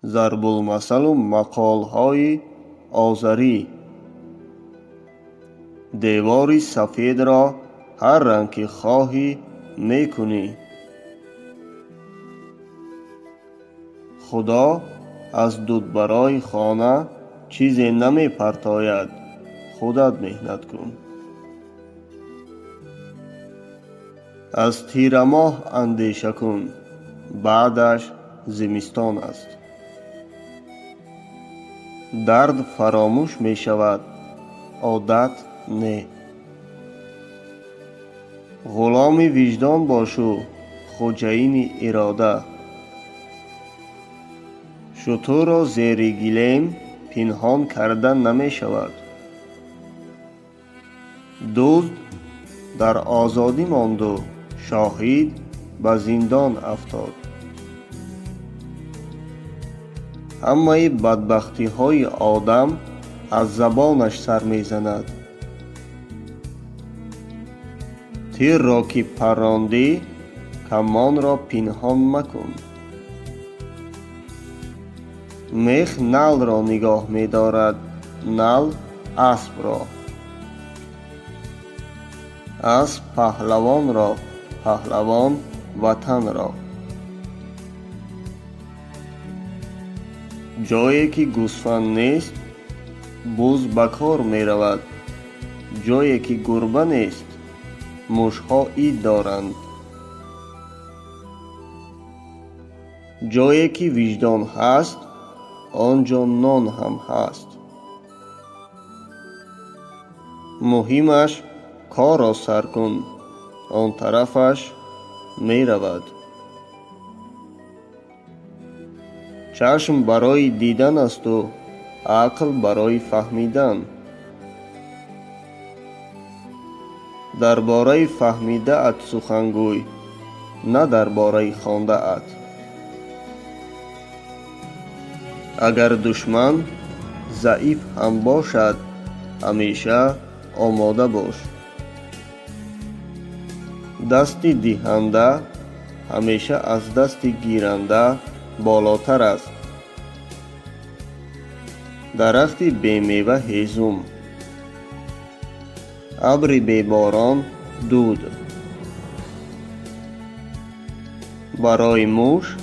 ضرب‌المثل مقال‌های آذری. دیواری سفید را هر رنگ که خواهی میکنی. خدا از دود برای خانه چیزی نمی پرتاید. خودت محنت کن. از تیر ماه اندیشه کن، بعدش زمستان است. درد فراموش می شود، عادت نه. غلام وجدان باشو، خوجین اراده. شتر را زیر گلیم پنهان کردن نمی شود. دزد در آزادی ماند و شاهد به زندان افتاد. همه بدبختی های آدم از زبانش سر می زند. تیر را که پراندی کمان را پنهان مکن. میخ نل را نگاه می دارد، نل اسب را. اسب پهلوان را، پهلوان وطن را. جایی که گوسفند نیست بز به کار می رود. جایی که گربه نیست موشها عید دارند. جایی که وجدان هست آنجا نان هم هست. مهمش کار را سر کن، آن طرفش می رود. چشم برای دیدن است و عقل برای فهمیدن. درباره فهمیده ات سخن گوی، نه درباره خوانده ات. اگر دشمن ضعیف هم باشد همیشه آماده باش. دست دهنده همیشه از دست گیرنده بالاتر است. درخت بی میوه هیزم، ابر بی باران دود. برای موش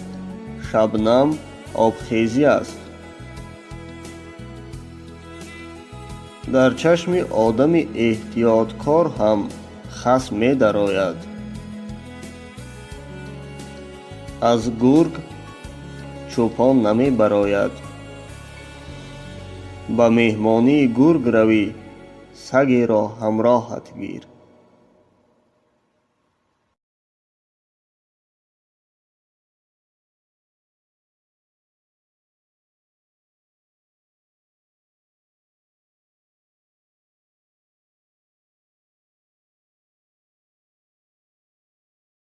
شبنم آبخیزی است. در چشم آدم احتیاطکار هم خس می درآید. از گرگ چوپان نمی برآید. به مهمانی گرگ روی، سگی را همراهت گیر.